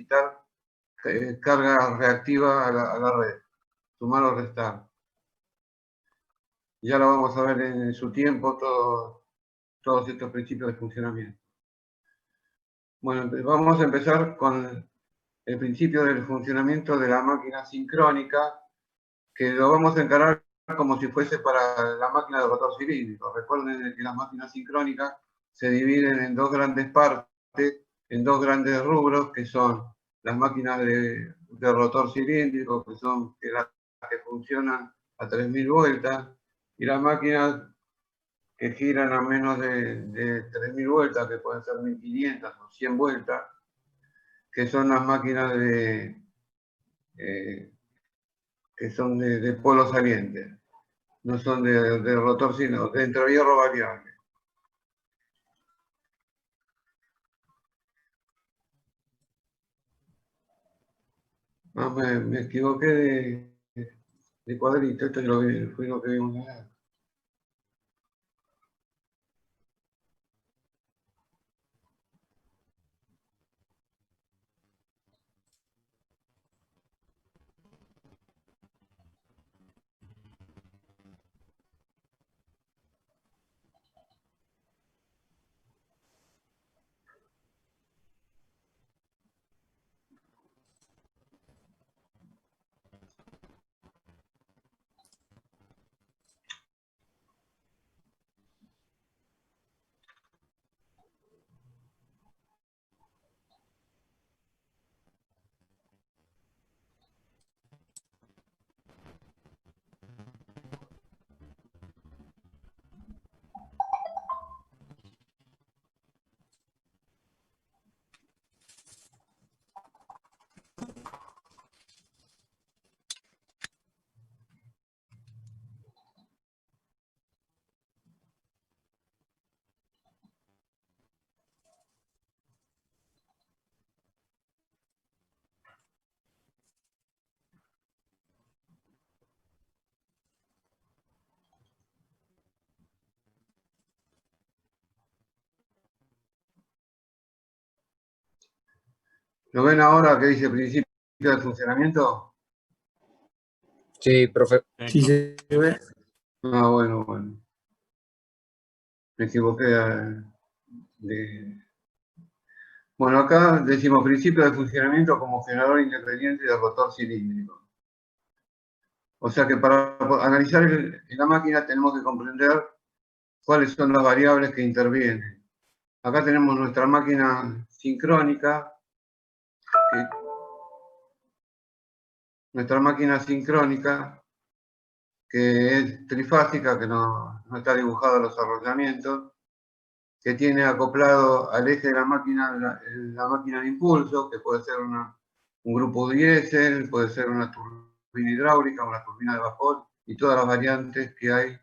necesitar carga reactiva a la red, sumar o restar. Ya lo vamos a ver en su tiempo, todos estos principios de funcionamiento. Bueno, vamos a empezar con el principio del funcionamiento de la máquina sincrónica, que lo vamos a encarar como si fuese para la máquina de rotor cilíndrico. Recuerden que las máquinas sincrónicas se dividen en dos grandes partes, en dos grandes rubros, que son las máquinas de rotor cilíndrico, que son las que funcionan a 3000 vueltas, y las máquinas que giran a menos de 3000 vueltas, que pueden ser 1500 o 100 vueltas, que son las máquinas que son de polo saliente, no son de rotor, sino de entrehierro variable. Ah, me equivoqué de cuadrito, esto fue lo que vimos acá. ¿Lo ven ahora que dice principio de funcionamiento? Sí, profe. Sí, se ve. Ah, bueno. Me equivoqué Bueno, acá decimos principio de funcionamiento como generador independiente de rotor cilíndrico. O sea que para analizar la máquina tenemos que comprender cuáles son las variables que intervienen. Acá tenemos nuestra máquina sincrónica, que es trifásica, que no está dibujado en los arrollamientos, que tiene acoplado al eje de la máquina máquina de impulso, que puede ser un grupo diésel, puede ser una turbina hidráulica, una turbina de vapor, y todas las variantes que hay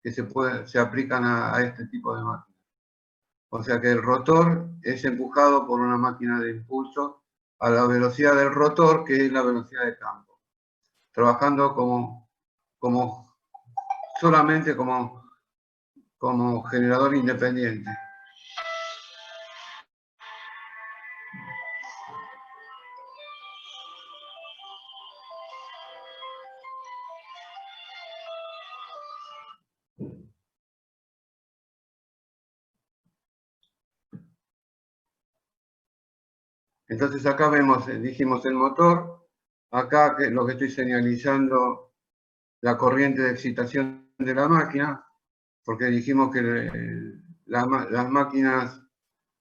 que se aplican a este tipo de máquinas. O sea que el rotor es empujado por una máquina de impulso a la velocidad del rotor, que es la velocidad de campo, trabajando solamente como generador independiente. Entonces acá vemos, dijimos el motor, acá lo que estoy señalizando, la corriente de excitación de la máquina, porque dijimos que las máquinas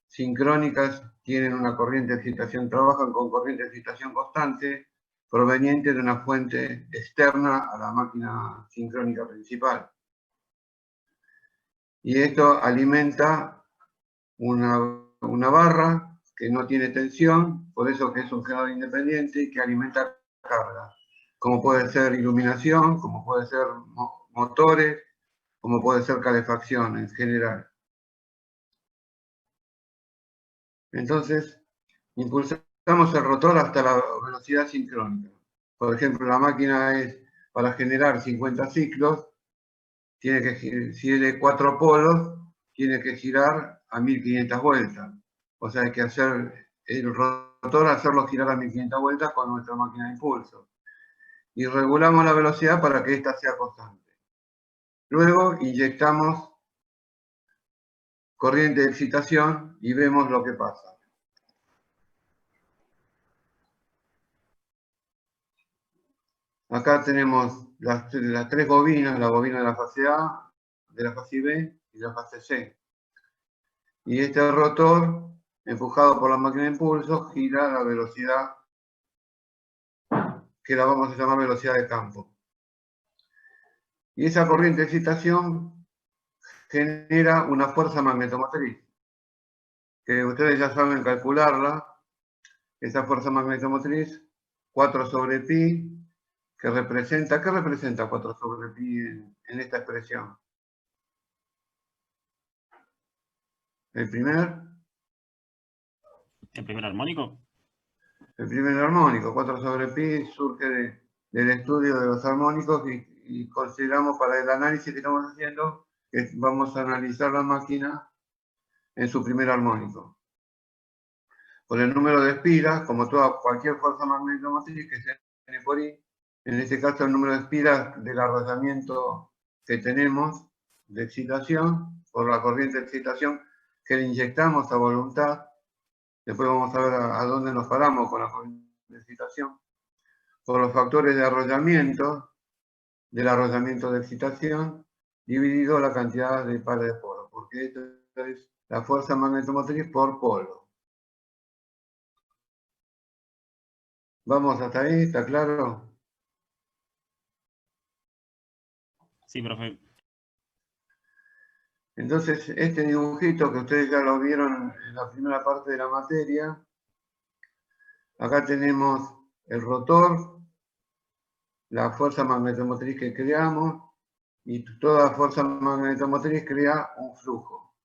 sincrónicas tienen una corriente de excitación, trabajan con corriente de excitación constante, proveniente de una fuente externa a la máquina sincrónica principal. Y esto alimenta una barra que no tiene tensión, por eso que es un generador independiente y que alimenta carga, como puede ser iluminación, como puede ser motores, como puede ser calefacción en general. Entonces, impulsamos el rotor hasta la velocidad sincrónica. Por ejemplo, la máquina es para generar 50 ciclos, si es de 4 polos, tiene que girar a 1500 vueltas. O sea, hay que hacer el rotor rotor, hacerlo girar a 1500 vueltas con nuestra máquina de impulso. Y regulamos la velocidad para que ésta sea constante. Luego inyectamos corriente de excitación y vemos lo que pasa. Acá tenemos las tres bobinas, la bobina de la fase A, de la fase B y la fase C. Y este rotor, empujado por la máquina de impulso, gira a la velocidad que la vamos a llamar velocidad de campo. Y esa corriente de excitación genera una fuerza magnetomotriz, que ustedes ya saben calcularla. Esa fuerza magnetomotriz, 4 sobre pi, ¿qué representa 4 sobre pi en esta expresión? El primer armónico. El primer armónico, 4 sobre pi, surge del estudio de los armónicos y consideramos para el análisis que estamos haciendo que vamos a analizar la máquina en su primer armónico. Por el número de espiras, como cualquier fuerza magnetomotriz que sea N por I, en este caso el número de espiras del arrollamiento que tenemos de excitación, por la corriente de excitación que le inyectamos a voluntad. Después vamos a ver a dónde nos paramos con la corriente de excitación. Por los factores de arrollamiento, del arrollamiento de excitación, dividido la cantidad de pares de polo, porque esto es la fuerza magnetomotriz por polo. ¿Vamos hasta ahí? ¿Está claro? Sí, profe. Entonces, este dibujito que ustedes ya lo vieron en la primera parte de la materia, acá tenemos el rotor, la fuerza magnetomotriz que creamos, y toda fuerza magnetomotriz crea un flujo.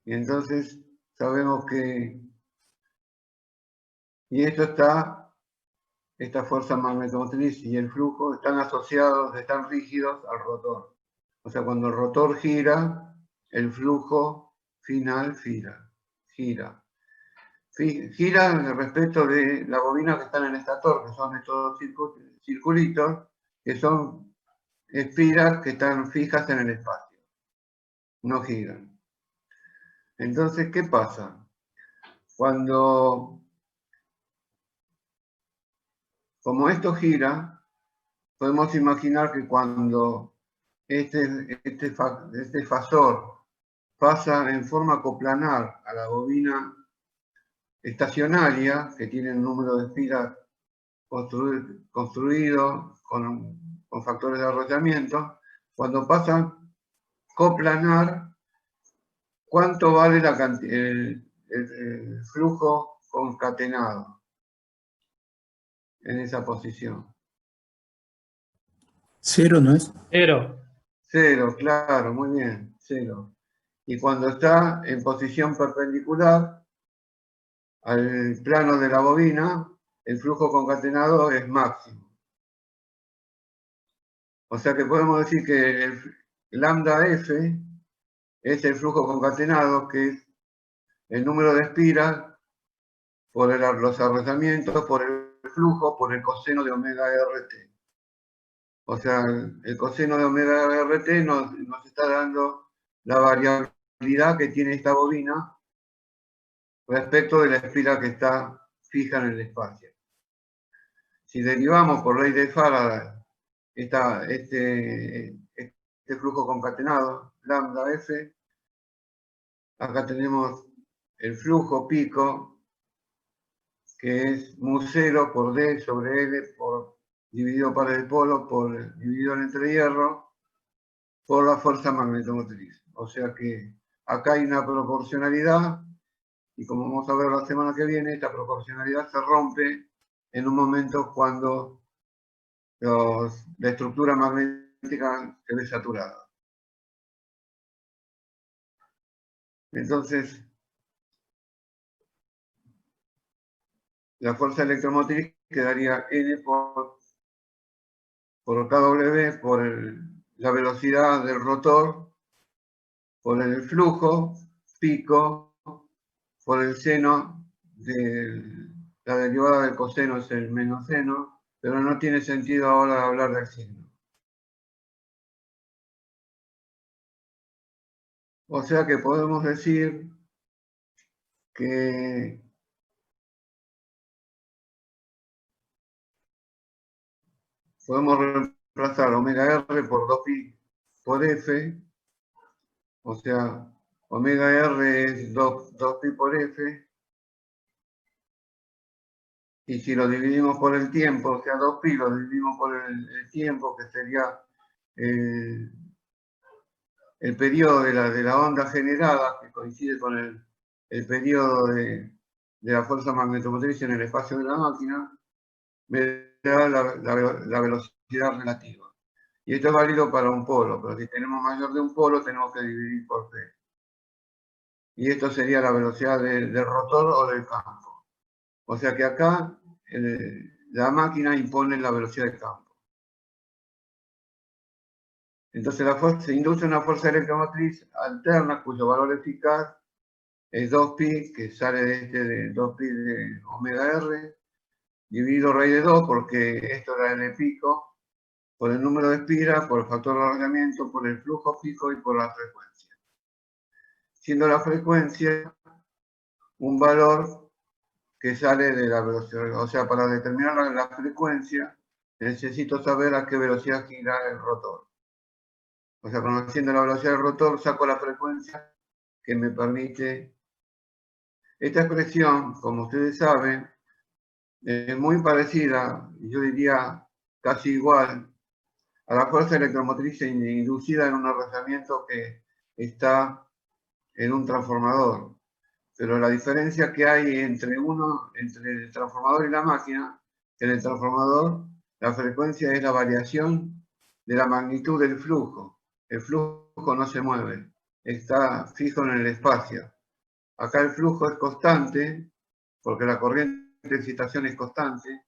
Y entonces sabemos que, y esta fuerza magnetomotriz y el flujo están asociados, están rígidos al rotor. O sea, cuando el rotor gira, el flujo final gira. Gira respecto de la bobina que está en el estator, que son estos circulitos, que son espiras que están fijas en el espacio. No giran. Entonces, ¿qué pasa? Como esto gira, podemos imaginar que cuando este fasor pasa en forma coplanar a la bobina estacionaria, que tiene un número de espiras construido con factores de arrollamiento, cuando pasa coplanar, ¿cuánto vale el flujo concatenado en esa posición? 0, ¿no es? 0. 0, claro, muy bien, 0. Y cuando está en posición perpendicular al plano de la bobina, el flujo concatenado es máximo. O sea que podemos decir que el lambda F es el flujo concatenado, que es el número de espiras por los arrollamientos, por el flujo, por el coseno de omega RT. O sea, el coseno de omega RT nos está dando la variabilidad que tiene esta bobina respecto de la espira que está fija en el espacio. Si derivamos por ley de Faraday este flujo concatenado, lambda F, acá tenemos el flujo pico, que es mu0 por D sobre L dividido par de polo dividido entre hierro por la fuerza magnetomotriz. O sea que acá hay una proporcionalidad y como vamos a ver la semana que viene, esta proporcionalidad se rompe en un momento cuando la estructura magnética se ve saturada. Entonces, la fuerza electromotriz quedaría N por kW por la velocidad del rotor, por el flujo, pico, por el seno la derivada del coseno es el menos seno, pero no tiene sentido ahora hablar del signo. O sea que podemos decir que podemos reemplazar omega R por 2pi por F, o sea, omega R es 2pi por F, y si lo dividimos por el tiempo, o sea, 2pi lo dividimos por el tiempo, que sería el periodo de la onda generada, que coincide con el periodo de la fuerza magnetomotriz en el espacio de la máquina, me da la velocidad relativa. Y esto es válido para un polo, pero si tenemos mayor de un polo tenemos que dividir por P. Y esto sería la velocidad del rotor o del campo. O sea que acá la máquina impone la velocidad del campo. Entonces se induce una fuerza electromotriz alterna cuyo valor eficaz es 2pi, que sale de 2pi de omega R, dividido raíz de 2, porque esto era L pico, por el número de espiras, por el factor de alargamiento, por el flujo pico y por la frecuencia. Siendo la frecuencia un valor que sale de la velocidad. O sea, para determinar la frecuencia, necesito saber a qué velocidad gira el rotor. O sea, conociendo la velocidad del rotor, saco la frecuencia que me permite. Esta expresión, como ustedes saben, es muy parecida, yo diría casi igual, a la fuerza electromotriz inducida en un arrastramiento que está en un transformador. Pero la diferencia que hay entre el transformador y la máquina, en el transformador la frecuencia es la variación de la magnitud del flujo. El flujo no se mueve, está fijo en el espacio. Acá el flujo es constante, porque la corriente de excitación es constante,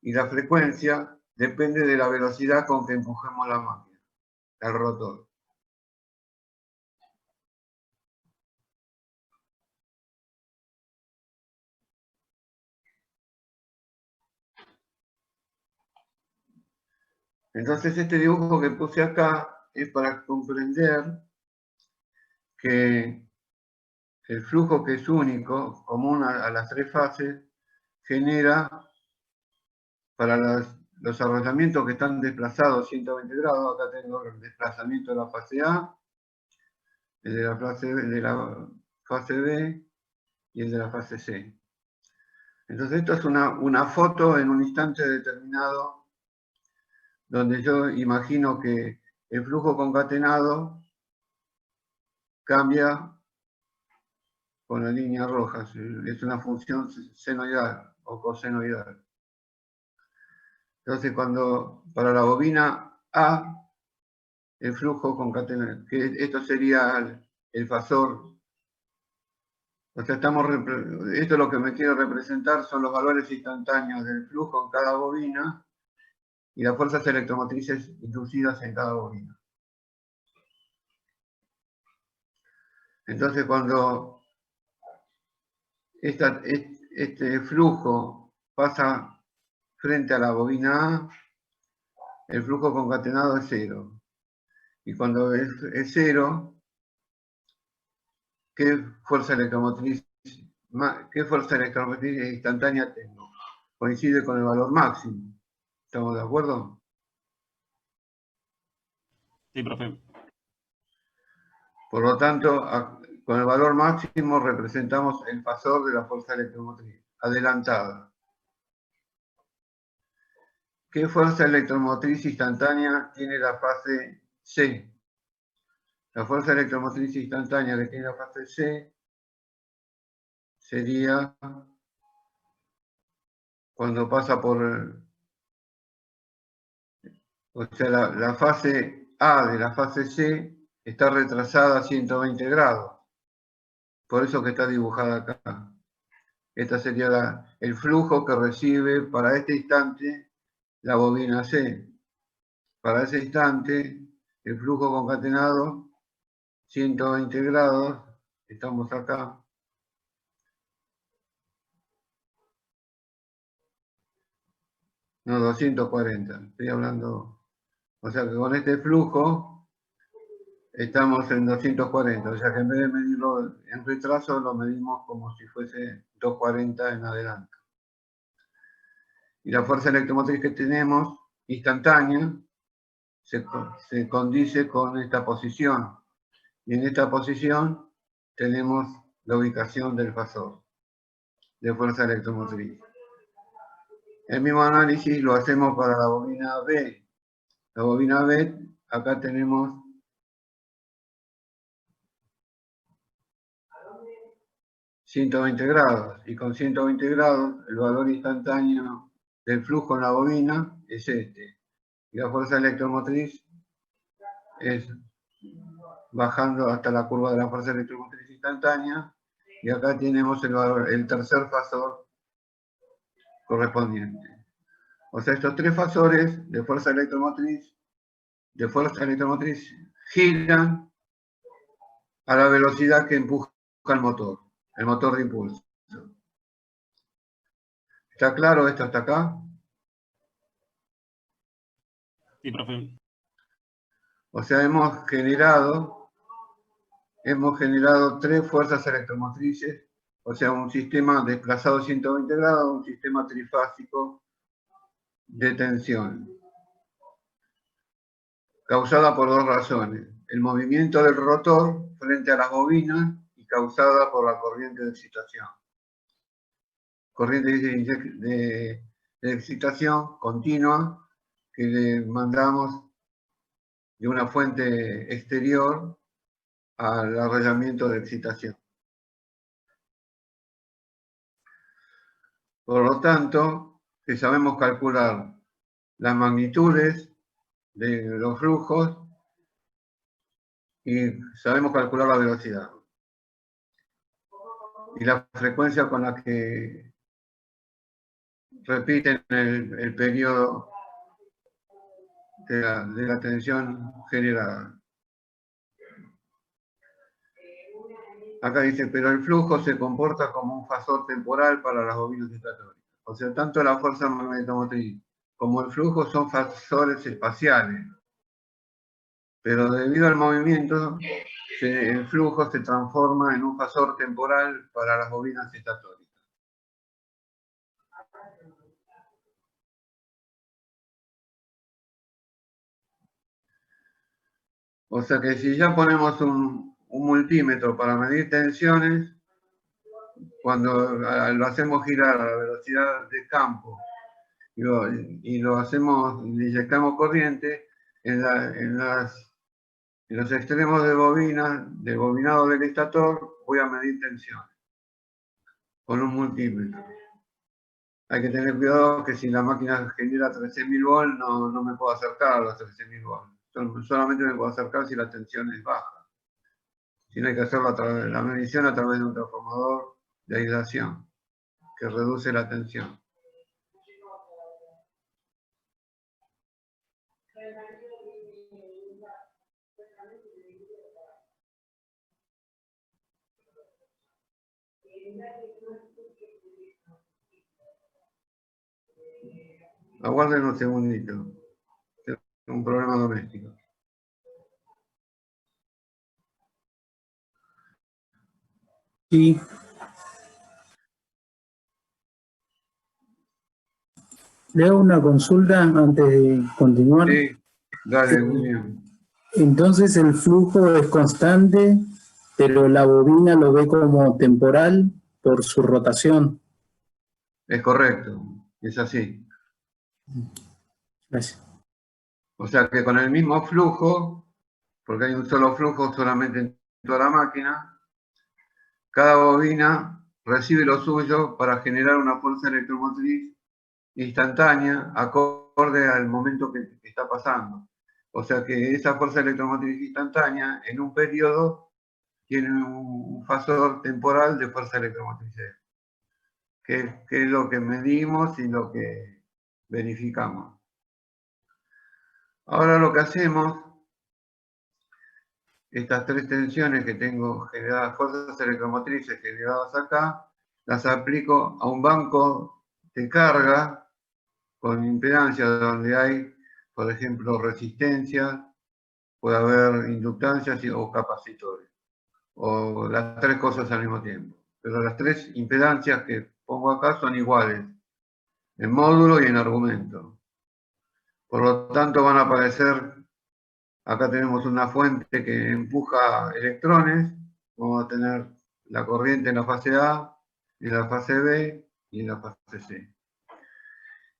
y la frecuencia depende de la velocidad con que empujemos la máquina, el rotor. Entonces este dibujo que puse acá es para comprender que el flujo, que es único, común a las tres fases, genera para los arrastramientos que están desplazados 120 grados, acá tengo el desplazamiento de la fase A, el de la fase B y el de la fase C. Entonces esto es una foto en un instante determinado, donde yo imagino que el flujo concatenado cambia con la línea roja, es una función senoidal o cosenoidal. Entonces, para la bobina A, el flujo concatenado, que esto sería el fasor. O sea, esto es lo que me quiero representar, son los valores instantáneos del flujo en cada bobina y las fuerzas electromotrices inducidas en cada bobina. Entonces, cuando este flujo pasa frente a la bobina A, el flujo concatenado es cero. Y cuando es cero, ¿qué fuerza electromotriz instantánea tengo? Coincide con el valor máximo. ¿Estamos de acuerdo? Sí, profe. Por lo tanto, con el valor máximo representamos el fasor de la fuerza electromotriz, adelantada. ¿Qué fuerza electromotriz instantánea tiene la fase C? La fuerza electromotriz instantánea que tiene la fase C sería cuando pasa por... O sea, la fase A de la fase C está retrasada a 120 grados. Por eso que está dibujada acá. Este sería el flujo que recibe para este instante la bobina C. Para ese instante, el flujo concatenado, 120 grados, estamos acá. No, 240. Estoy hablando, o sea que con este flujo estamos en 240. O sea que en vez de medirlo en retraso, lo medimos como si fuese 240 en adelante. Y la fuerza electromotriz que tenemos, instantánea, se condice con esta posición. Y en esta posición tenemos la ubicación del fasor de fuerza electromotriz. El mismo análisis lo hacemos para la bobina B. La bobina B, acá tenemos ...120 grados, y con 120 grados el valor instantáneo del flujo en la bobina es este. Y la fuerza electromotriz es bajando hasta la curva de la fuerza electromotriz instantánea, y acá tenemos el valor, el tercer fasor correspondiente. O sea, estos tres fasores de fuerza electromotriz giran a la velocidad que empuja el motor de impulso. ¿Está claro esto hasta acá? Sí, profe. O sea, hemos generado tres fuerzas electromotrices, o sea, un sistema desplazado 120 grados, un sistema trifásico de tensión, causada por dos razones: el movimiento del rotor frente a las bobinas y causada por la corriente de excitación. Corriente de excitación continua que le mandamos de una fuente exterior al arrollamiento de excitación. Por lo tanto, si sabemos calcular las magnitudes de los flujos y sabemos calcular la velocidad y la frecuencia con la que repiten el periodo de la tensión generada. Acá dice, pero el flujo se comporta como un fasor temporal para las bobinas estatónicas. O sea, tanto la fuerza magnetomotriz como el flujo son fasores espaciales. Pero debido al movimiento, el flujo se transforma en un fasor temporal para las bobinas estatónicas. O sea que si ya ponemos un multímetro para medir tensiones, cuando lo hacemos girar a la velocidad de campo y lo hacemos, le inyectamos corriente, en los extremos de bobina, del bobinado del estator, voy a medir tensiones con un multímetro. Hay que tener cuidado que si la máquina genera 13.000 volts, no me puedo acercar a los 13.000 volts. Solamente me puedo acercar si la tensión es baja. Si no, hay que hacerlo a través de la medición a través de un transformador de aislación que reduce la tensión. Aguarden un segundito. Tengo un problema doméstico. Sí. Le hago una consulta antes de continuar. Sí, dale, muy bien. Entonces el flujo es constante, pero la bobina lo ve como temporal por su rotación. Es correcto, es así. Gracias. O sea que con el mismo flujo, porque hay un solo flujo solamente en toda la máquina, cada bobina recibe lo suyo para generar una fuerza electromotriz instantánea acorde al momento que está pasando. O sea que esa fuerza electromotriz instantánea en un periodo tiene un fasor temporal de fuerza electromotriz, que es lo que medimos y lo que verificamos. Ahora lo que hacemos, estas tres tensiones que tengo generadas, fuerzas electromotrices generadas acá, las aplico a un banco de carga con impedancia, donde hay, por ejemplo, resistencia, puede haber inductancias o capacitores, o las tres cosas al mismo tiempo. Pero las tres impedancias que pongo acá son iguales, en módulo y en argumento. Por lo tanto, van a aparecer, acá tenemos una fuente que empuja electrones, vamos a tener la corriente en la fase A, en la fase B y en la fase C.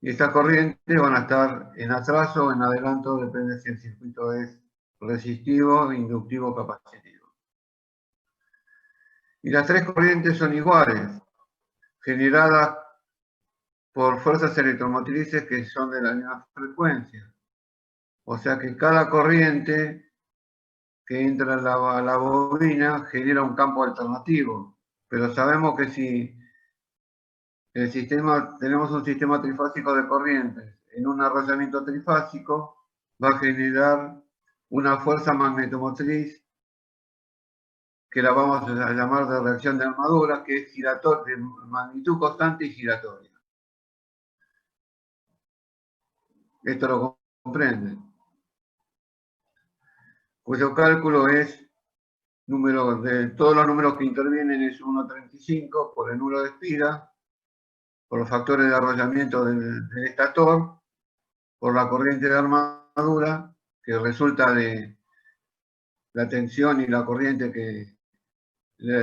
Y estas corrientes van a estar en atraso o en adelanto, depende si el circuito es resistivo, inductivo o capacitivo. Y las tres corrientes son iguales, generadas por fuerzas electromotrices que son de la misma frecuencia. O sea que cada corriente que entra a la bobina genera un campo alternativo. Pero sabemos que si tenemos un sistema trifásico de corrientes en un arrastramiento trifásico, va a generar una fuerza magnetomotriz que la vamos a llamar de reacción de armadura, que es giratoria, de magnitud constante y giratoria. Esto lo comprenden. Cuyo cálculo es todos los números que intervienen es 1,35 por el número de espira, por los factores de arrollamiento del estator, por la corriente de armadura, que resulta de la tensión y la corriente de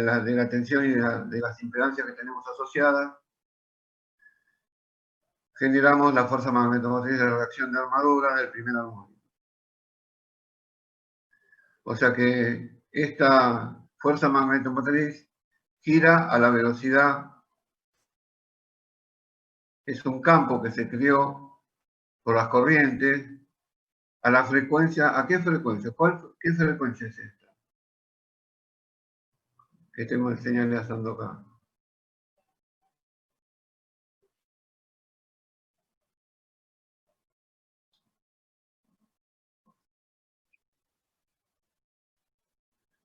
la tensión y de las impedancias que tenemos asociadas. Generamos la fuerza magnetomotriz de la reacción de armadura del primer armónico. O sea que esta fuerza magnetomotriz gira a la velocidad, es un campo que se creó por las corrientes, a la frecuencia. ¿A qué frecuencia? ¿Qué frecuencia es esta? Que estoy señalando acá.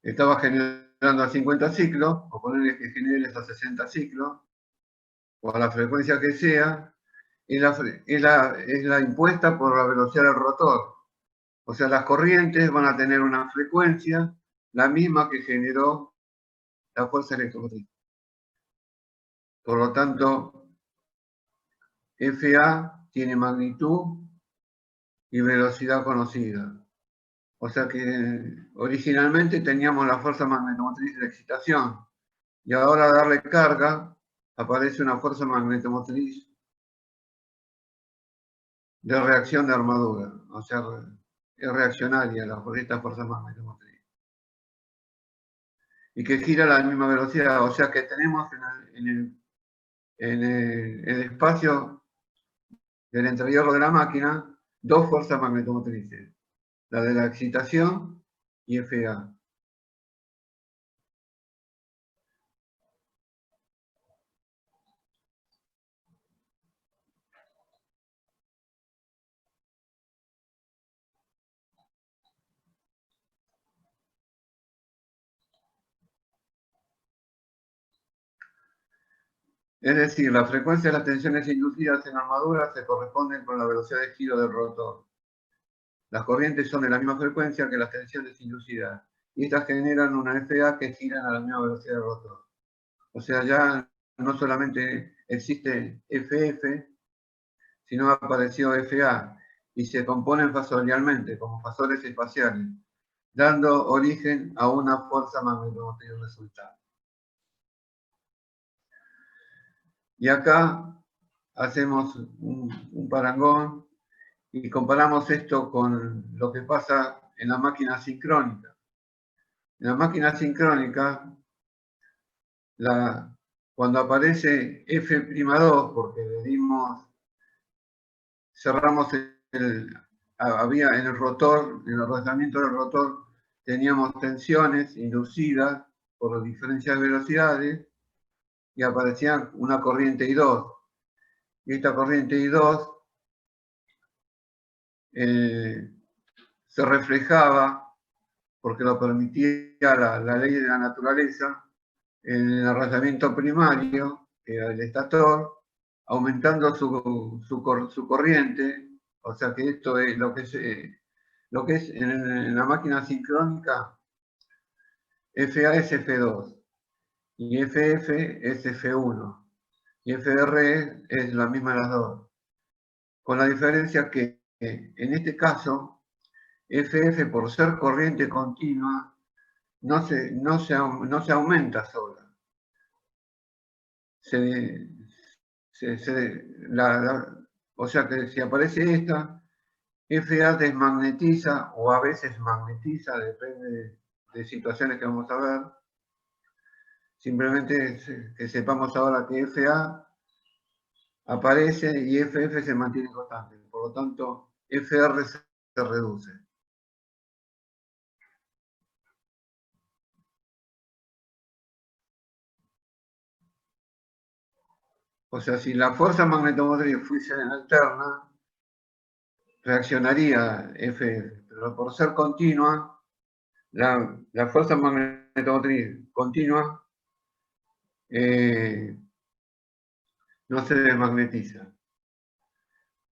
Estaba generando a 50 ciclos, o ponerle que generes a 60 ciclos, o a la frecuencia que sea, es la impuesta por la velocidad del rotor. O sea, las corrientes van a tener una frecuencia, la misma que generó la fuerza electromotriz. Por lo tanto, FA tiene magnitud y velocidad conocida. O sea que originalmente teníamos la fuerza magnetomotriz de excitación, y ahora al darle carga aparece una fuerza magnetomotriz de reacción de armadura. O sea, es reaccionaria esta fuerza magnetomotriz. Y que gira a la misma velocidad. O sea que tenemos en el espacio del entrehierro de la máquina dos fuerzas magnetomotrices. La de la excitación y FA. Es decir, la frecuencia de las tensiones inducidas en armadura se corresponden con la velocidad de giro del rotor. Las corrientes son de la misma frecuencia que las tensiones inducidas, y estas generan una FA que giran a la misma velocidad del rotor. O sea, ya no solamente existe FF, sino apareció FA, y se componen fasorialmente, como fasores espaciales, dando origen a una fuerza magnetomotriz resultante. Y acá hacemos un parangón y comparamos esto con lo que pasa en la máquina sincrónica. En la máquina sincrónica, cuando aparece F'2, porque cerramos había en el rotor, en el rozamiento del rotor, teníamos tensiones inducidas por diferencias de velocidades y aparecía una corriente I2. Y esta corriente I2 se reflejaba, porque lo permitía la ley de la naturaleza, en el arrastramiento primario, que era el estator, aumentando su corriente, o sea que esto es lo que es en la máquina sincrónica, FA es F2, y FF es F1, y FR es la misma de las dos, con la diferencia que en este caso, FF por ser corriente continua, no se aumenta sola. O sea que si aparece esta, FA desmagnetiza o a veces magnetiza, depende de situaciones que vamos a ver. Simplemente que sepamos ahora que FA aparece y FF se mantiene constante. Por lo tanto, FR se reduce. O sea, si la fuerza magnetomotriz fuese alterna, reaccionaría FF, pero por ser continua, la fuerza magnetomotriz continua no se desmagnetiza.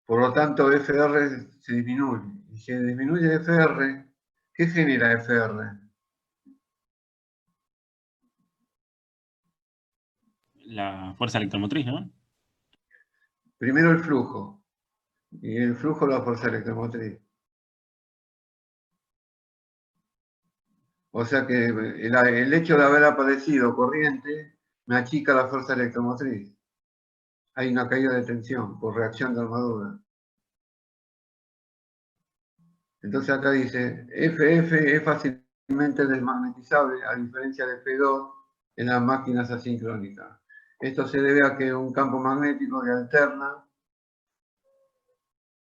Por lo tanto, FR se disminuye. Y si se disminuye FR, ¿qué genera FR? La fuerza electromotriz, ¿no? Primero el flujo. Y el flujo la fuerza electromotriz. O sea que el hecho de haber aparecido corriente me achica la fuerza electromotriz. Hay una caída de tensión por reacción de armadura. Entonces acá dice, FF es fácilmente desmagnetizable a diferencia de F2 en las máquinas asincrónicas. Esto se debe a que un campo magnético que alterna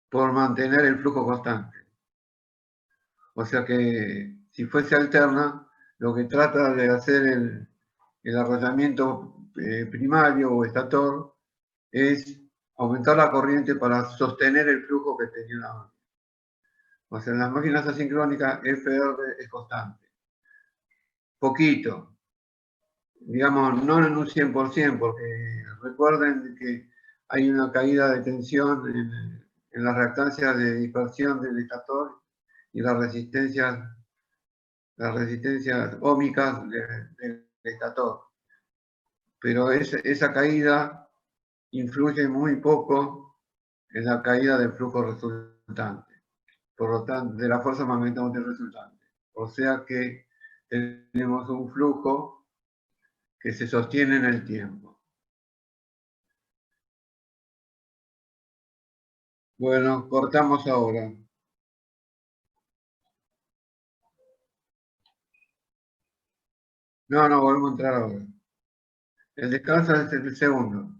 por mantener el flujo constante. O sea que si fuese alterna, lo que trata de hacer el arrollamiento primario o estator es aumentar la corriente para sostener el flujo que tenía la máquina. O sea, en las máquinas asincrónicas FR es constante. Poquito. Digamos, no en un 100%, porque recuerden que hay una caída de tensión en las reactancias de dispersión del estator y las resistencias óhmicas del estator. Pero esa caída influye muy poco en la caída del flujo resultante, por lo tanto, de la fuerza magnética resultante. O sea que tenemos un flujo que se sostiene en el tiempo. Bueno, cortamos ahora. No, volvemos a entrar ahora. El descanso es el segundo.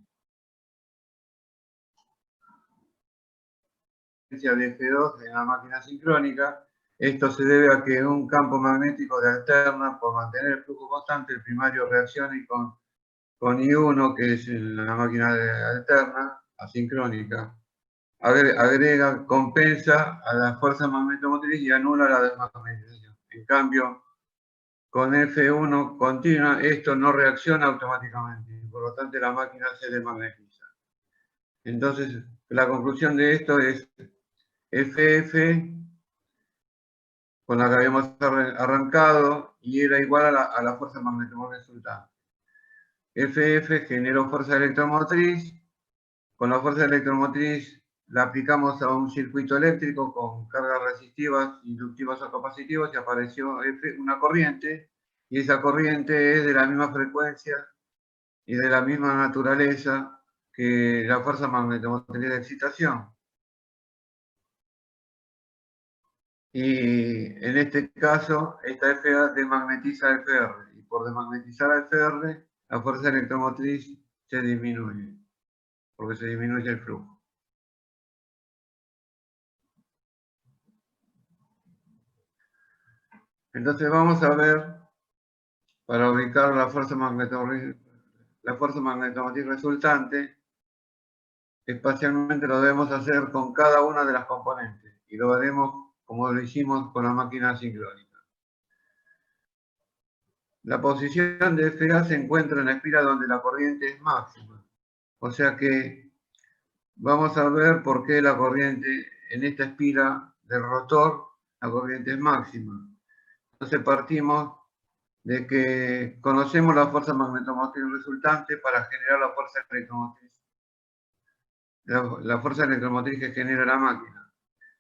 De F2 en la máquina sincrónica. Esto se debe a que un campo magnético de alterna, por mantener el flujo constante, el primario reacciona con I1, que es la máquina de alterna, asincrónica, agrega, compensa a la fuerza magnetomotriz y anula la desmagnetización. En cambio, con F1 continua, esto no reacciona automáticamente, y por lo tanto la máquina se desmagnetiza. Entonces, la conclusión de esto es FF, con la que habíamos arrancado, y era igual a la fuerza magnetomotriz resultante. FF generó fuerza electromotriz, con la fuerza electromotriz la aplicamos a un circuito eléctrico con cargas resistivas, inductivas o capacitivas, y apareció una corriente, y esa corriente es de la misma frecuencia y de la misma naturaleza que la fuerza magnetomotriz de excitación. Y en este caso, esta FA desmagnetiza a FR, y por desmagnetizar a FR, la fuerza electromotriz se disminuye, porque se disminuye el flujo. Entonces vamos a ver, para ubicar la fuerza magnetomotriz resultante, espacialmente lo debemos hacer con cada una de las componentes, y lo haremos como lo hicimos con la máquina sincrónica. La posición de FA se encuentra en la espira donde la corriente es máxima, o sea que vamos a ver por qué la corriente en esta espira del rotor, la corriente es máxima. Entonces partimos de que conocemos la fuerza magnetomotriz resultante para generar la fuerza electromotriz. La fuerza electromotriz que genera la máquina.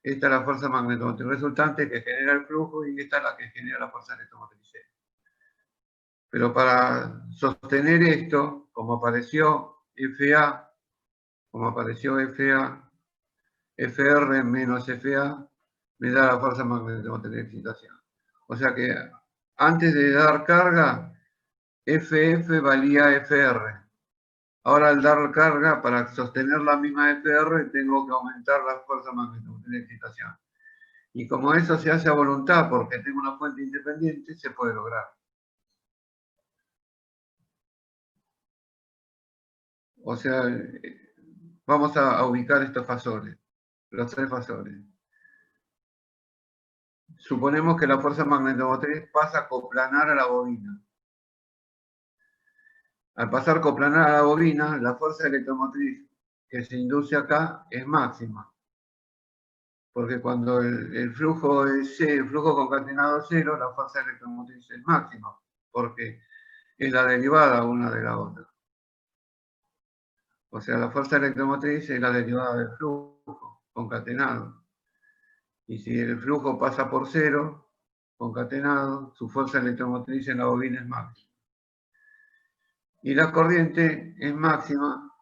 Esta es la fuerza magnetomotriz resultante que genera el flujo y esta es la que genera la fuerza electromotriz. Pero para sostener esto, como apareció FA, FR menos FA, me da la fuerza magnetomotriz de excitación. O sea que antes de dar carga, FF valía FR. Ahora al dar carga, para sostener la misma FR, tengo que aumentar la fuerza magnetomotriz de excitación. Y como eso se hace a voluntad, porque tengo una fuente independiente, se puede lograr. O sea, vamos a ubicar estos fasores, los tres fasores. Suponemos que la fuerza magnetomotriz pasa a coplanar a la bobina. Al pasar coplanar a la bobina, la fuerza electromotriz que se induce acá es máxima. Porque cuando el flujo es el flujo concatenado cero, la fuerza electromotriz es máxima, porque es la derivada una de la otra. O sea, la fuerza electromotriz es la derivada del flujo concatenado. Y si el flujo pasa por cero, concatenado, su fuerza electromotriz en la bobina es máxima. Y la corriente es máxima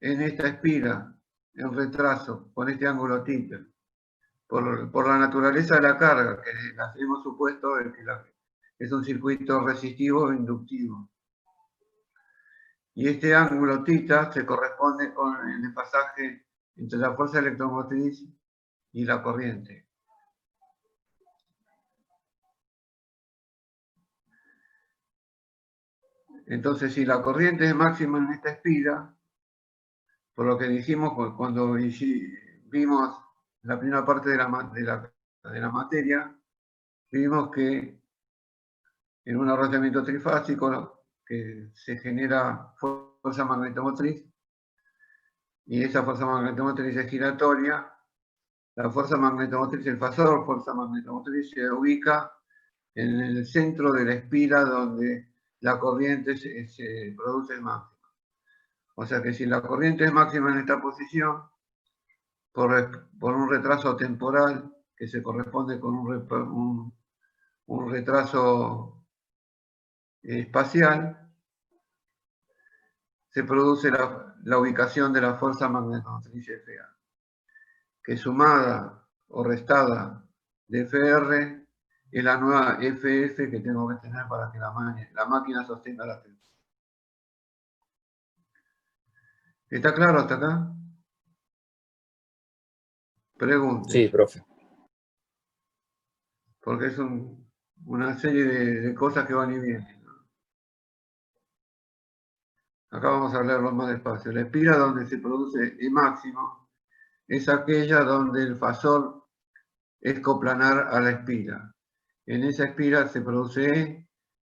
en esta espira, en retraso, con este ángulo θ. Por la naturaleza de la carga, que hemos supuesto que es un circuito resistivo e inductivo. Y este ángulo θ se corresponde con el desfasaje entre la fuerza electromotriz y la corriente. Entonces, si la corriente es máxima en esta espira, por lo que dijimos cuando vimos la primera parte de la materia, vimos que en un arrollamiento trifásico que se genera fuerza magnetomotriz, y esa fuerza magnetomotriz es giratoria, la fuerza magnetomotriz, el fasor fuerza magnetomotriz se ubica en el centro de la espira donde la corriente se produce máxima. O sea que si la corriente es máxima en esta posición, por un retraso temporal que se corresponde con un retraso espacial, se produce la ubicación de la fuerza magnetomotriz FA, que sumada o restada de FR es la nueva FF que tengo que tener para que la máquina sostenga la tensión. ¿Está claro hasta acá? Pregunte. Sí, profe. Porque es una serie de cosas que van y vienen. Acá vamos a hablarlo más despacio. La espira donde se produce E máximo es aquella donde el fasor es coplanar a la espira. En esa espira se produce E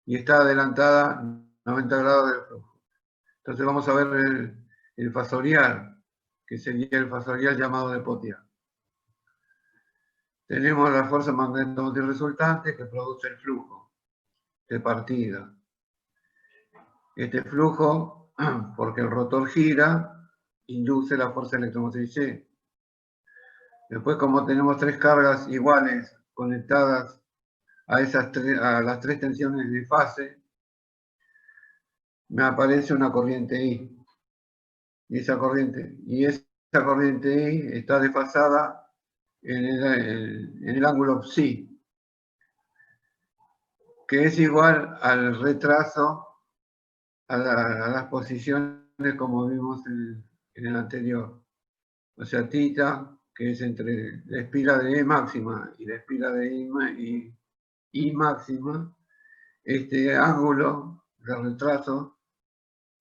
y está adelantada 90 grados del flujo. Entonces vamos a ver el fasorial, que sería el fasorial llamado de Pothier. Tenemos la fuerza magnética resultante que produce el flujo de partida. Este flujo, porque el rotor gira, induce la fuerza electromotriz C. Después, como tenemos tres cargas iguales conectadas a las tres tensiones de fase, me aparece una corriente I. Y esa corriente I está desfasada en el ángulo psi, que es igual al retraso a las posiciones como vimos en el anterior. O sea, θ, que es entre la espira de E máxima y la espira de I máxima, este ángulo de retraso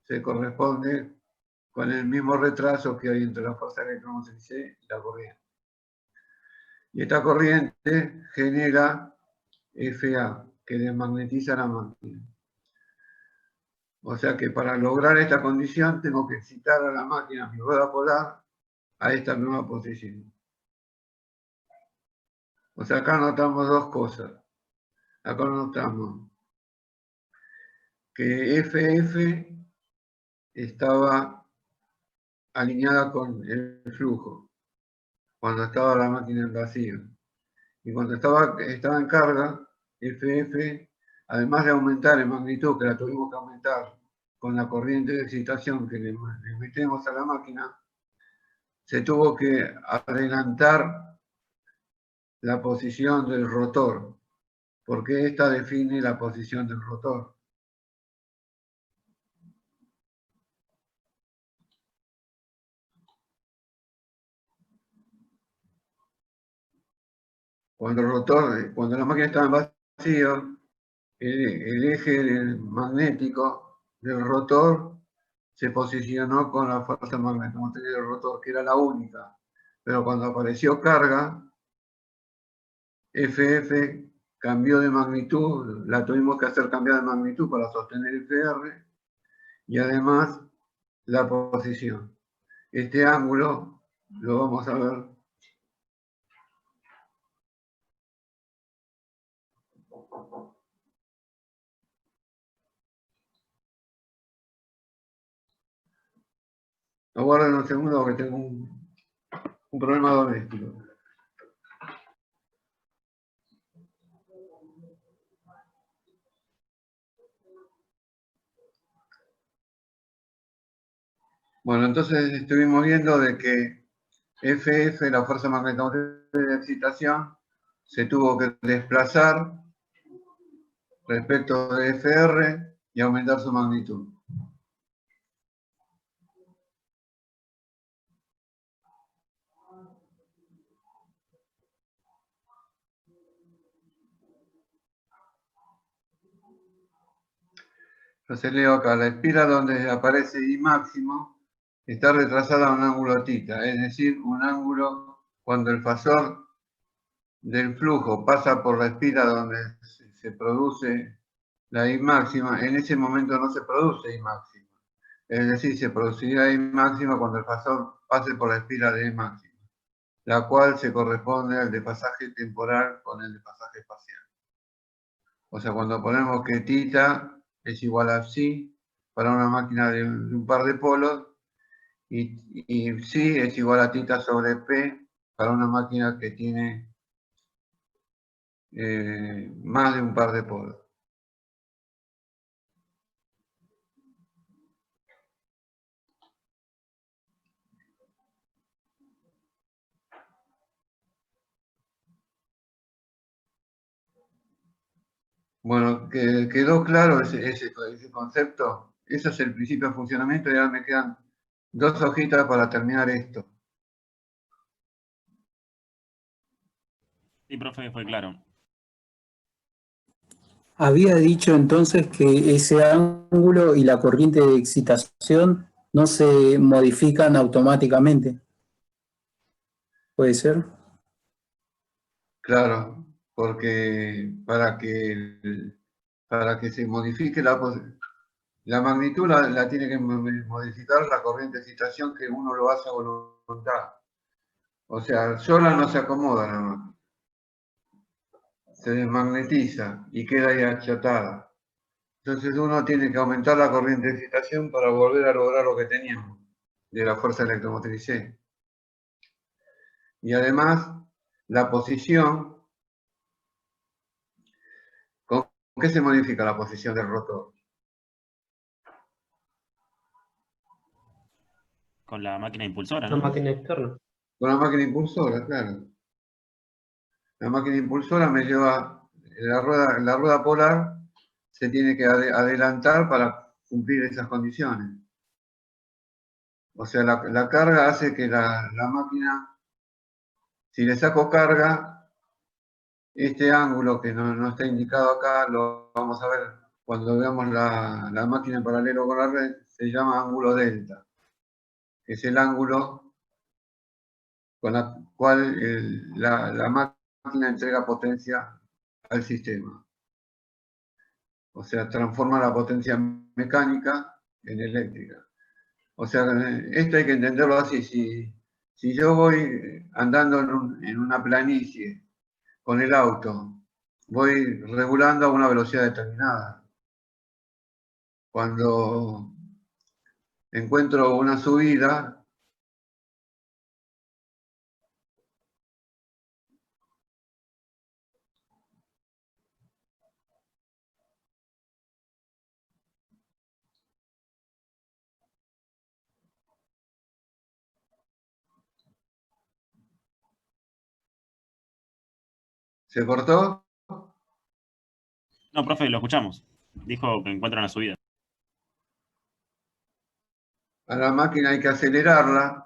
se corresponde con el mismo retraso que hay entre la fuerza electromotriz y la corriente. Y esta corriente genera FA, que desmagnetiza la máquina. O sea que para lograr esta condición tengo que excitar a la máquina, mi rueda polar, a esta nueva posición. O sea, acá notamos dos cosas. Acá notamos que FF estaba alineada con el flujo, cuando estaba la máquina en vacío. Y cuando estaba en carga, FF, además de aumentar en magnitud, que la tuvimos que aumentar con la corriente de excitación que le metemos a la máquina, se tuvo que adelantar la posición del rotor, porque esta define la posición del rotor. Cuando la máquina estaba en vacío, el eje magnético del rotor se posicionó con la fuerza magnética del rotor, que era la única. Pero cuando apareció carga, FF cambió de magnitud, la tuvimos que hacer cambiar de magnitud para sostener FR, y además la posición. Este ángulo lo vamos a ver. Aguarden un segundo porque tengo un problema doméstico. Bueno, entonces estuvimos viendo de que FF, la fuerza magnética de excitación, se tuvo que desplazar respecto de FR y aumentar su magnitud. Entonces leo acá, la espira donde aparece I máximo está retrasada a un ángulo θ, es decir, un ángulo cuando el fasor del flujo pasa por la espira donde se produce la I máxima, en ese momento no se produce I máxima. Es decir, se producirá I máxima cuando el fasor pase por la espira de I máxima, la cual se corresponde al desfasaje temporal con el desfasaje espacial. O sea, cuando ponemos que θ es igual a psi para una máquina de un par de polos y psi es igual a θ sobre p para una máquina que tiene más de un par de polos. Bueno, ¿quedó claro ese concepto? Ese es el principio de funcionamiento y ahora me quedan dos hojitas para terminar esto. Sí, profe, fue claro. Había dicho entonces que ese ángulo y la corriente de excitación no se modifican automáticamente. ¿Puede ser? Claro, porque para que se modifique la magnitud la tiene que modificar la corriente de excitación que uno lo hace a voluntad. O sea, sola no se acomoda la máquina. Se desmagnetiza y queda ahí achatada. Entonces uno tiene que aumentar la corriente de excitación para volver a lograr lo que teníamos de la fuerza electromotriz C. Y además, la posición, ¿con qué se modifica la posición del rotor? Con la máquina impulsora, Una ¿no? máquina externa. Con la máquina impulsora, claro. La máquina impulsora me lleva, la rueda polar se tiene que adelantar para cumplir esas condiciones. O sea, la carga hace que la máquina, si le saco carga, este ángulo que no está indicado acá, lo vamos a ver cuando veamos la máquina en paralelo con la red, se llama ángulo delta, que es el ángulo con la cual la máquina entrega potencia al sistema. O sea, transforma la potencia mecánica en eléctrica. O sea, esto hay que entenderlo así. Si yo voy andando en una planicie con el auto, voy regulando a una velocidad determinada. Cuando encuentro una subida, ¿se cortó? No, profe, lo escuchamos. Dijo que encuentra una subida. A la máquina hay que acelerarla,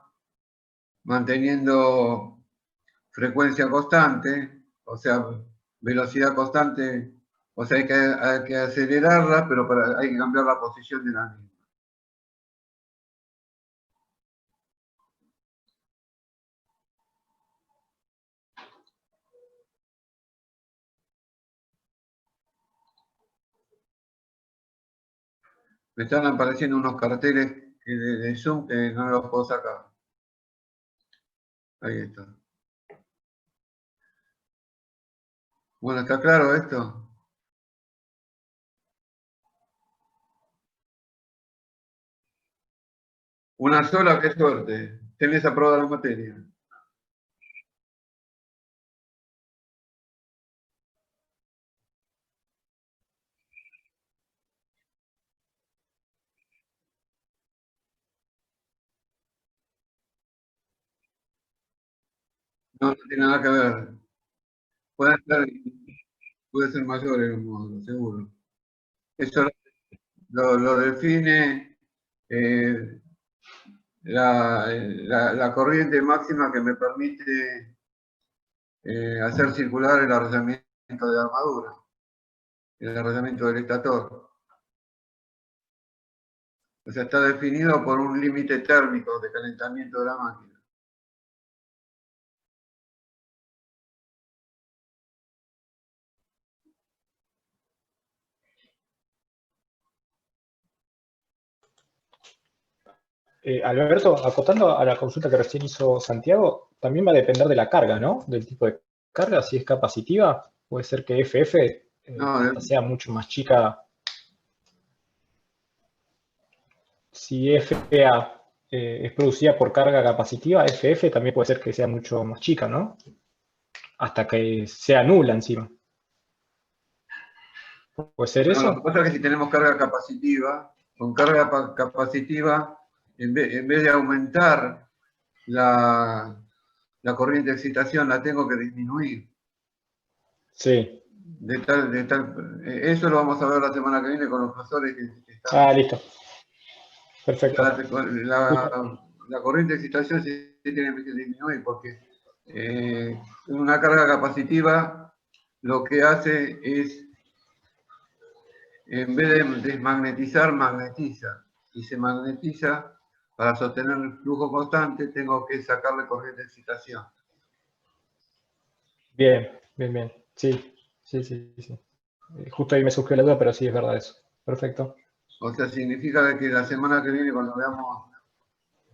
manteniendo frecuencia constante, o sea, velocidad constante, o sea, hay que acelerarla, pero hay que cambiar la posición de la misma. Me están apareciendo unos carteles de Zoom que no los puedo sacar. Ahí está. Bueno, ¿está claro esto? Una sola, qué suerte. Tenés aprobada la materia. No, no tiene nada que ver. Puede ser mayor en un módulo, seguro. Eso lo define la corriente máxima que me permite hacer circular el arrollamiento de armadura, el arrollamiento del estator. O sea, está definido por un límite térmico de calentamiento de la máquina. Alberto, acotando a la consulta que recién hizo Santiago, también va a depender de la carga, ¿no? Del tipo de carga, si es capacitiva, puede ser que FF No, hasta sea mucho más chica. Si FA es producida por carga capacitiva, FF también puede ser que sea mucho más chica, ¿no? Hasta que sea nula encima. ¿Puede ser lo que eso? pasa es que si tenemos carga capacitiva, con carga capacitiva, en vez de aumentar la corriente de excitación, la tengo que disminuir. Sí. Eso lo vamos a ver la semana que viene con los profesores que están. Ah, listo. Perfecto. La corriente de excitación se tiene que disminuir porque una carga capacitiva lo que hace es, en vez de desmagnetizar, magnetiza. Y se magnetiza, para sostener el flujo constante, tengo que sacarle corriente de excitación. Bien, bien, bien. Sí, sí, sí, sí. Justo ahí me surgió la duda, pero sí es verdad eso. Perfecto. O sea, significa que la semana que viene, cuando veamos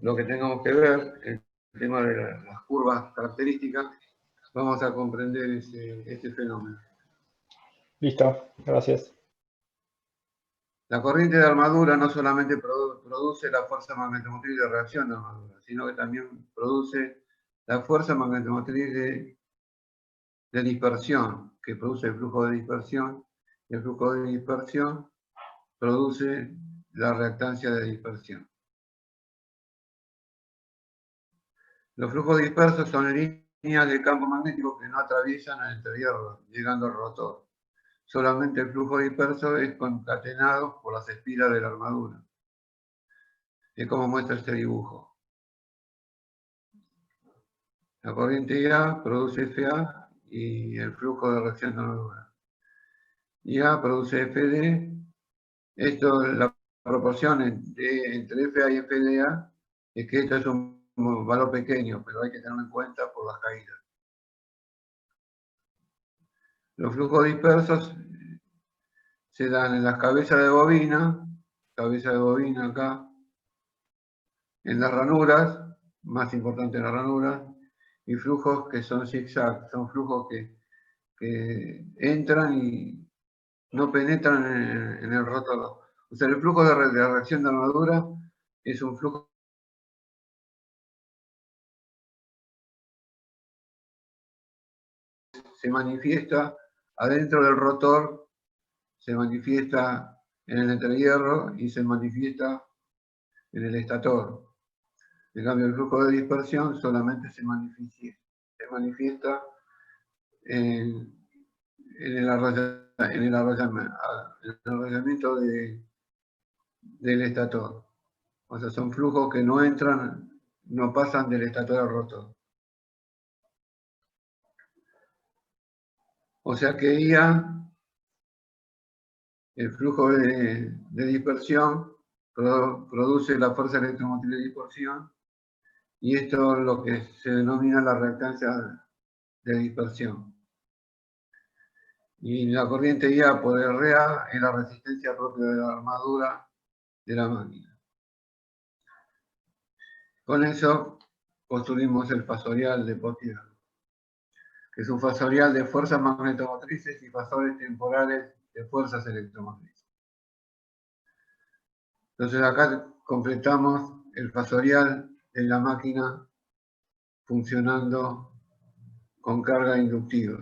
lo que tengamos que ver, el tema de las curvas características, vamos a comprender este fenómeno. Listo, gracias. La corriente de armadura no solamente produce la fuerza magnetomotriz de reacción de armadura, sino que también produce la fuerza magnetomotriz de dispersión, que produce el flujo de dispersión, y el flujo de dispersión produce la reactancia de dispersión. Los flujos dispersos son líneas de campo magnético que no atraviesan el interior, llegando al rotor. Solamente el flujo disperso es concatenado por las espiras de la armadura. Es como muestra este dibujo. La corriente IA produce FA y el flujo de reacción de armadura. IA produce FD. Esto, la proporción entre FA y FDA es que esto es un valor pequeño, pero hay que tenerlo en cuenta por las caídas. Los flujos dispersos se dan en las cabezas de bobina acá, en las ranuras más importante de la ranura, y flujos que son zigzag, son flujos que entran y no penetran en el rotor. O sea, el flujo de reacción de armadura es un flujo que se manifiesta adentro del rotor, se manifiesta en el entrehierro y se manifiesta en el estator. En cambio, el flujo de dispersión solamente se manifiesta en el arrollamiento del estator. O sea, son flujos que no entran, no pasan del estator al rotor. O sea que IA, el flujo de dispersión, produce la fuerza electromotriz de dispersión, y esto es lo que se denomina la reactancia de dispersión. Y la corriente IA por RA es la resistencia propia de la armadura de la máquina. Con eso construimos el fasorial de Pottier, que es un fasorial de fuerzas magnetomotrices y fasores temporales de fuerzas electromotrices. Entonces acá completamos el fasorial de la máquina funcionando con carga inductiva.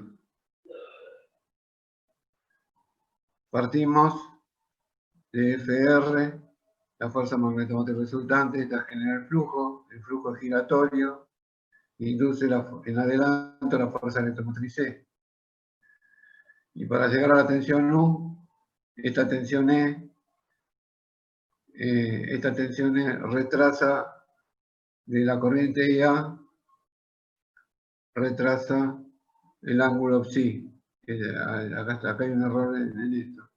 Partimos de FR, la fuerza magnetomotriz resultante, esta genera el flujo es giratorio, e induce en adelanto la fuerza electromotriz C. Y para llegar a la tensión U, esta tensión E retrasa de la corriente IA, retrasa el ángulo psi. Acá hay un error en esto.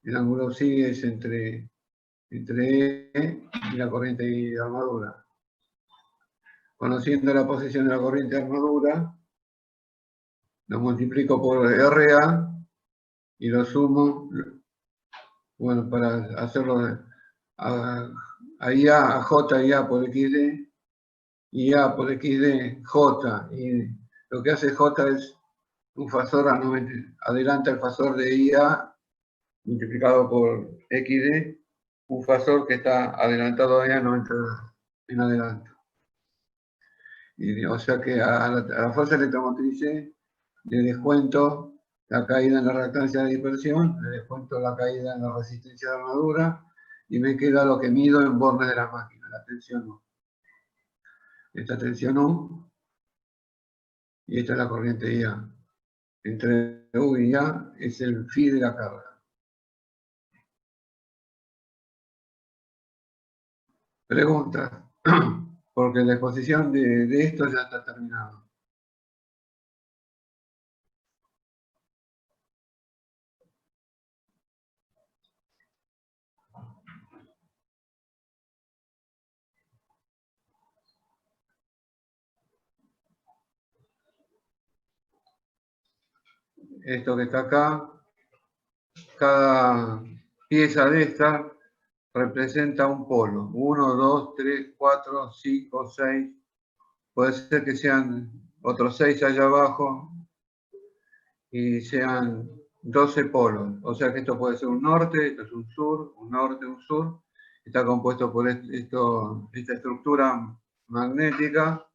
El ángulo psi es entre E y la corriente de armadura. Conociendo la posición de la corriente de armadura, lo multiplico por RA y lo sumo, bueno, para hacerlo a IA, a J y A por XD, y A por XD, J. Y lo que hace J es un fasor, adelanta el fasor de IA multiplicado por XD, un fasor que está adelantado a IA 90 en adelanto. Y, o sea que a la fuerza electromotriz le descuento la caída en la reactancia de dispersión, le descuento la caída en la resistencia de armadura, y me queda lo que mido en bornes de la máquina, la tensión U. Esta tensión U, y esta es la corriente IA. Entre U y IA es el phi de la carga. Preguntas, porque la exposición de esto ya está terminada. Esto que está acá, cada pieza de esta representa un polo. 1, 2, 3, 4, 5, 6. Puede ser que sean otros 6 allá abajo y sean 12 polos. O sea que esto puede ser un norte, esto es un sur, un norte, un sur. Está compuesto por esta estructura magnética,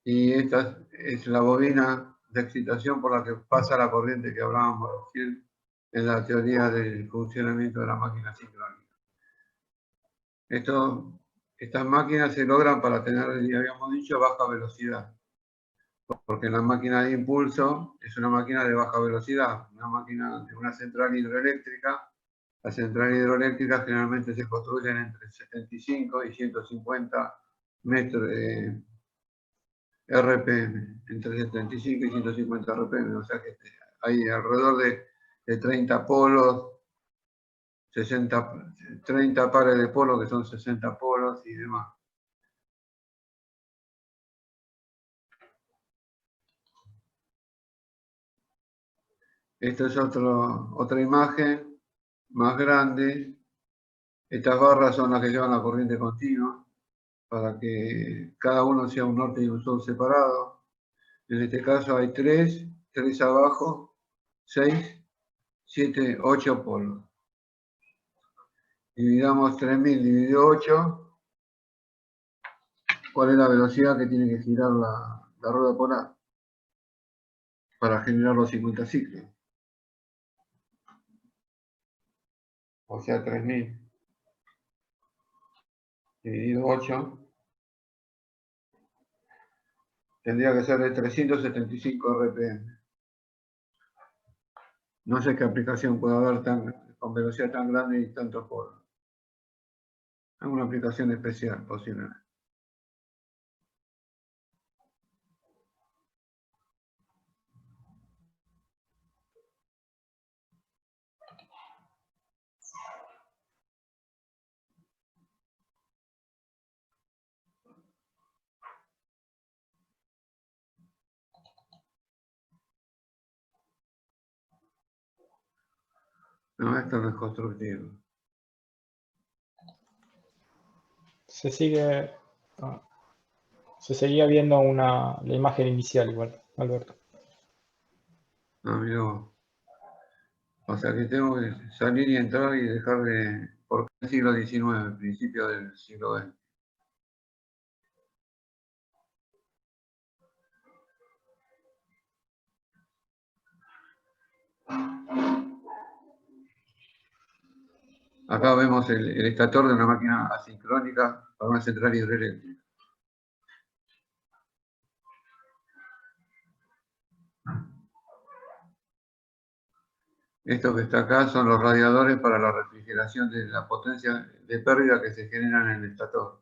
y esta es la bobina de excitación por la que pasa la corriente que hablábamos recién en la teoría del funcionamiento de la máquina sincrónica. Estas máquinas se logran para tener, ya habíamos dicho, baja velocidad. Porque la máquina de impulso es una máquina de baja velocidad, una máquina de una central hidroeléctrica. Las centrales hidroeléctricas generalmente se construyen entre 75 y 150 metros RPM, entre 75 y 150 RPM, o sea que hay alrededor de 30 polos, 30 pares de polos que son 60 polos y demás. Esta es otra imagen más grande. Estas barras son las que llevan la corriente continua. para que cada uno sea un norte y un sur separado. En este caso hay 3 abajo, 6, 7, 8 polos. Dividamos 3000 dividido 8. ¿Cuál es la velocidad que tiene que girar la rueda polar para generar los 50 ciclos? O sea, 3000 dividido 8 tendría que ser de 375 RPM. No sé qué aplicación puede haber con velocidad tan grande y tantos polos. Alguna aplicación especial, posiblemente. No, esto no es constructivo. Se seguía viendo la imagen inicial igual, Alberto. No, mirá vos. O sea que tengo que salir y entrar y dejar de... ¿Por qué el siglo XIX, principio del siglo XX? Acá vemos el estator de una máquina asincrónica para una central hidroeléctrica. Esto que está acá son los radiadores para la refrigeración de la potencia de pérdida que se genera en el estator.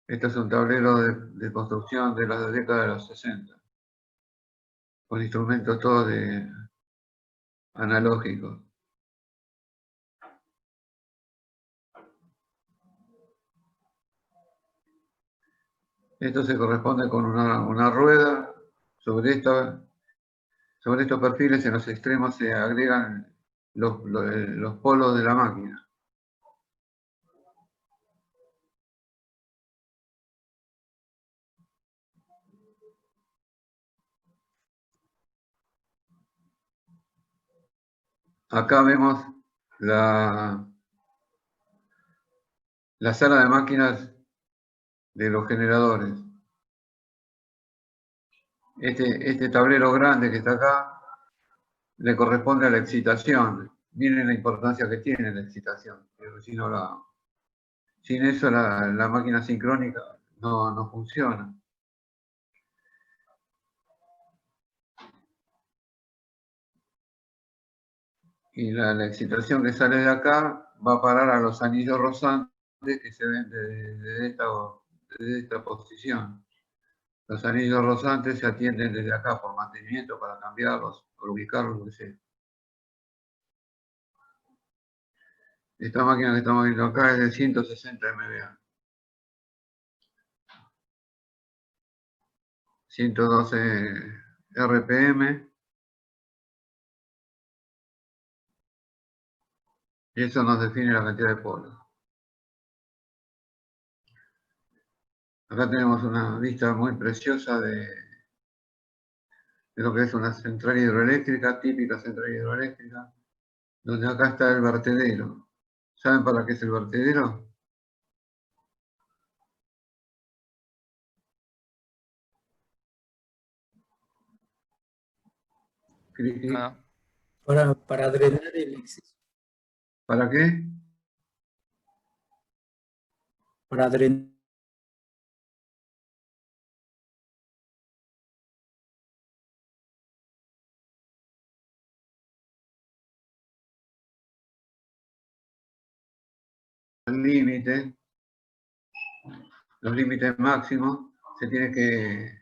Esto es un tablero de construcción de la década de los 60, con instrumentos todos analógicos. Esto se corresponde con una rueda. Sobre estos perfiles en los extremos se agregan los polos de la máquina. Acá vemos la sala de máquinas de los generadores. Este tablero grande que está acá le corresponde a la excitación. Miren la importancia que tiene la excitación. Sin eso la máquina sincrónica no funciona. Y la excitación que sale de acá va a parar a los anillos rosantes que se ven desde esta posición. Los anillos rosantes se atienden desde acá por mantenimiento para cambiarlos, por ubicarlos, lo que sea. Esta máquina que estamos viendo acá es de 160 MVA. 112 RPM. Y eso nos define la cantidad de polos. Acá tenemos una vista muy preciosa de lo que es una central hidroeléctrica, típica central hidroeléctrica, donde acá está el vertedero. ¿Saben para qué es el vertedero? Cristi. No. Para drenar el exceso. ¿Para qué? Para drenar. El límite, los límites máximos, se tiene que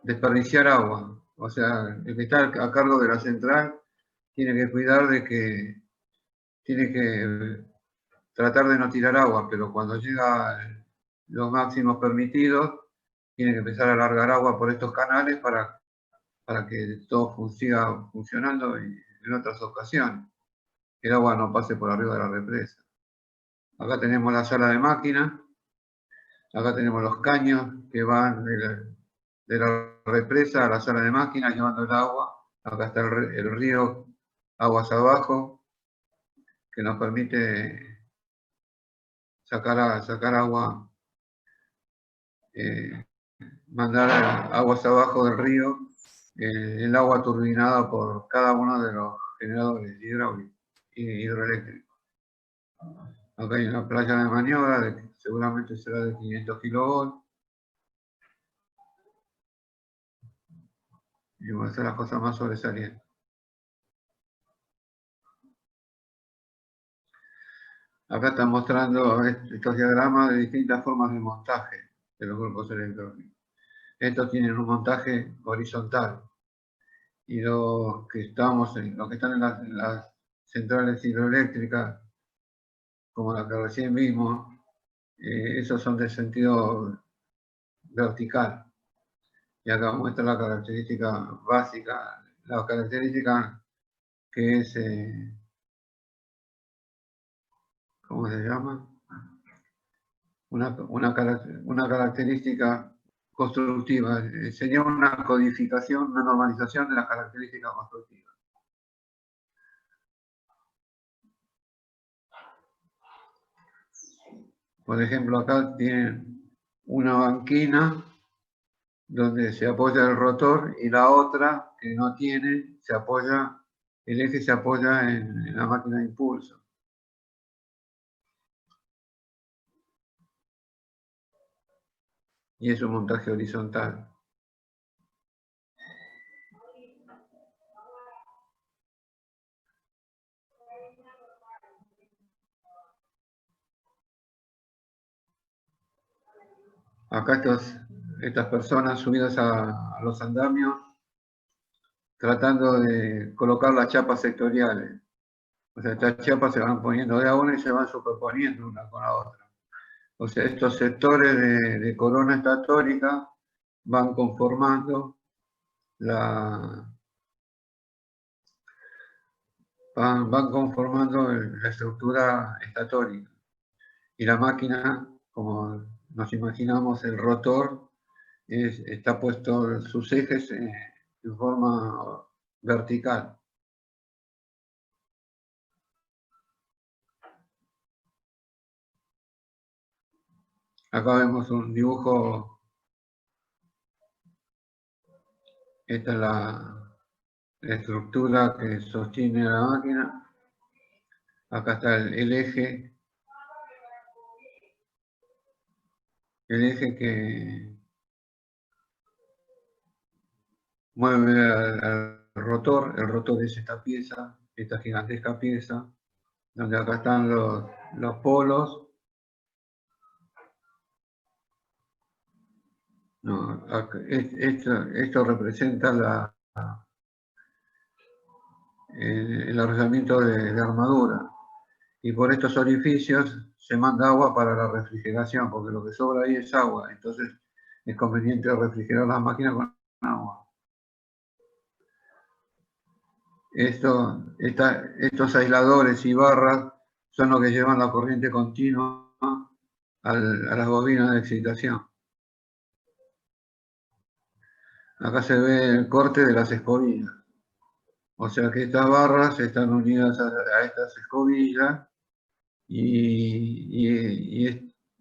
desperdiciar agua. O sea, el que está a cargo de la central tiene que cuidar de que tiene que tratar de no tirar agua, pero cuando llega los máximos permitidos, tiene que empezar a largar agua por estos canales para que todo siga funcionando y en otras ocasiones. Que el agua no pase por arriba de la represa. Acá tenemos la sala de máquinas. Acá tenemos los caños que van de la represa a la sala de máquinas llevando el agua. Acá está el río aguas abajo, que nos permite sacar agua, mandar aguas abajo del río, el agua turbinada por cada uno de los generadores hidráulicos y hidroeléctricos. Acá hay una playa de maniobra, seguramente será de 500 kilovolts. Y van a ser las cosas más sobresalientes. Acá están mostrando estos diagramas de distintas formas de montaje de los grupos electrónicos. Estos tienen un montaje horizontal. Y los que están en las centrales hidroeléctricas, como la que recién vimos, esos son de sentido vertical. Y acá muestra la característica básica, la característica que es, ¿cómo se llama? Una característica constructiva, sería una codificación, una normalización de las características constructivas. Por ejemplo, acá tienen una banquina donde se apoya el rotor y la otra que no tiene, el eje se apoya en la máquina de impulso. Y es un montaje horizontal. Acá estas personas subidas a los andamios tratando de colocar las chapas sectoriales. O sea, estas chapas se van poniendo de a una y se van superponiendo una con la otra. O sea, estos sectores de corona estatórica van conformando la estructura estatórica. Y la máquina, como nos imaginamos, el rotor, está puesto sus ejes en forma vertical. Acá vemos un dibujo. Esta es la estructura que sostiene la máquina. Acá está el eje que mueve al rotor. El rotor es esta pieza, esta gigantesca pieza, donde acá están los polos. No, esto representa el arrollamiento de armadura. Y por estos orificios se manda agua para la refrigeración, porque lo que sobra ahí es agua. Entonces es conveniente refrigerar las máquinas con agua. Estos aisladores y barras son los que llevan la corriente continua a las bobinas de excitación. Acá se ve el corte de las escobillas. O sea que estas barras están unidas a estas escobillas y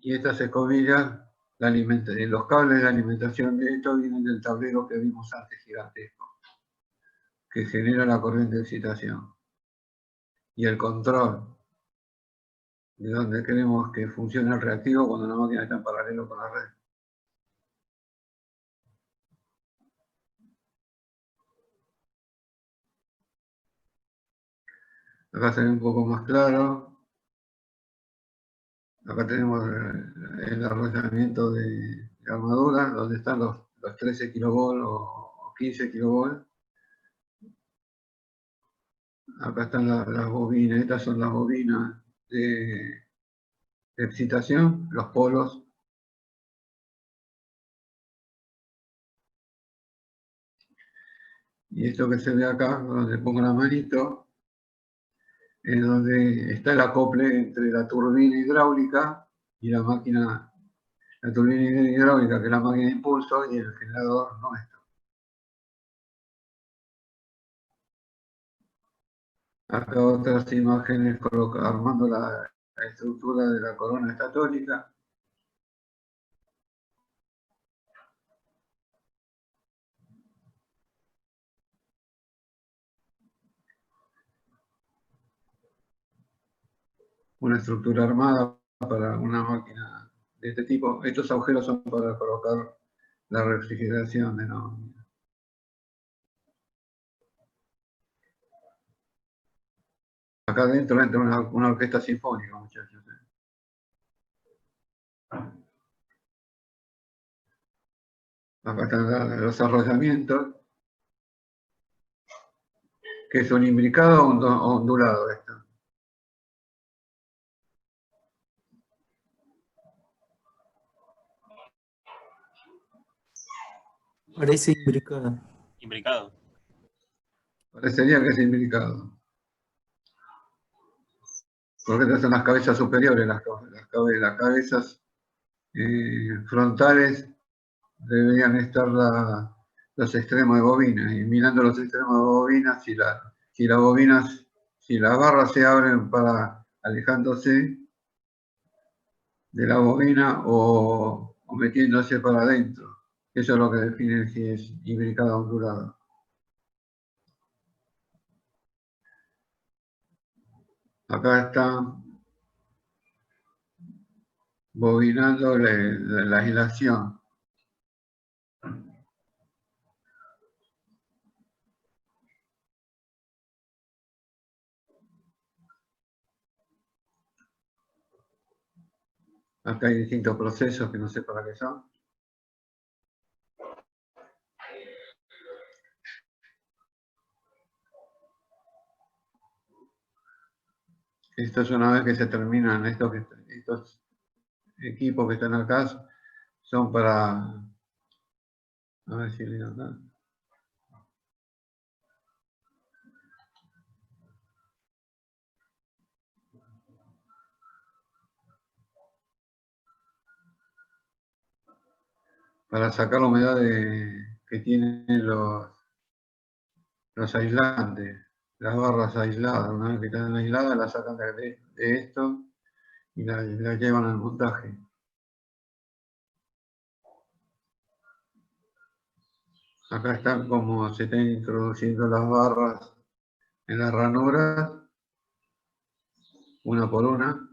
estas escobillas, los cables de alimentación de esto vienen del tablero que vimos antes gigantesco, que genera la corriente de excitación. Y el control de donde queremos que funcione el reactivo cuando la máquina está en paralelo con la red. Acá se ve un poco más claro. Acá tenemos el arrollamiento de armadura, donde están los 13 kilovolts o 15 kilovolts. Acá están las bobinas, estas son las bobinas de excitación, los polos. Y esto que se ve acá, donde pongo la manito, en donde está el acople entre la turbina hidráulica y la máquina, la turbina hidráulica, que es la máquina de impulso, y el generador nuestro. Acá otras imágenes armando la estructura de la corona estatólica. Una estructura armada para una máquina de este tipo. Estos agujeros son para colocar la refrigeración de la máquina. Acá adentro entra una orquesta sinfónica, muchachos. Acá están los arrollamientos, que es un imbricado o ondulado esto. Parece imbricado. Imbricado. Parecería que es imbricado. Porque estas son las cabezas superiores, las cabezas frontales deberían estar los extremos de bobina, y mirando los extremos de bobina, si las barras se abren para alejándose de la bobina o metiéndose para adentro. Eso es lo que define si es imbricado o ondulado. Acá está bobinando la aislación. Acá hay distintos procesos que no sé para qué son. Esto es una vez que se terminan estos equipos que están acá, son para... A ver si leo acá. Para sacar la humedad que tienen los aislantes, las barras aisladas. Una vez que están aisladas, las sacan de esto y la llevan al montaje. Acá están como se están introduciendo las barras en las ranuras, una por una.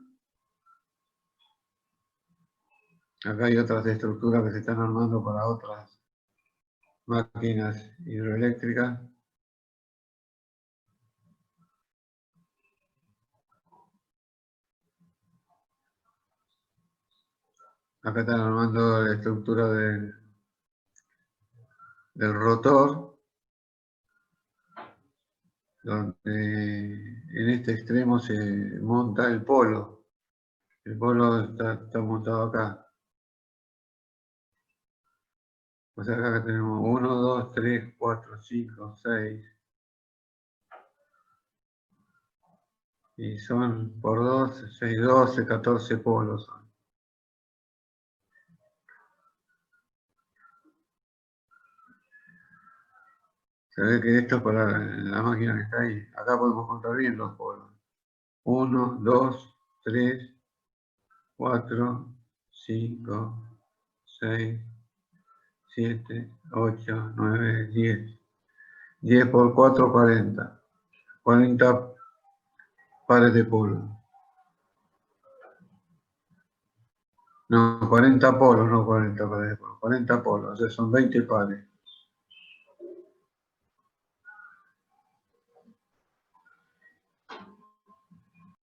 Acá hay otras estructuras que se están armando para otras máquinas hidroeléctricas. Acá están armando la estructura del rotor, donde en este extremo se monta el polo. El polo está montado acá. O sea, acá tenemos 1, 2, 3, 4, 5, 6. Y son por 2, 6, 12, 14 polos. Se ve que esto es para la máquina que está ahí. Acá podemos contar bien los polos. 1, 2, 3, 4, 5, 6, 7, 8, 9, 10. 10 por 4, 40. 40 pares de polos. No, 40 polos, no 40 pares de polos. 40 polos, o sea, son 20 pares.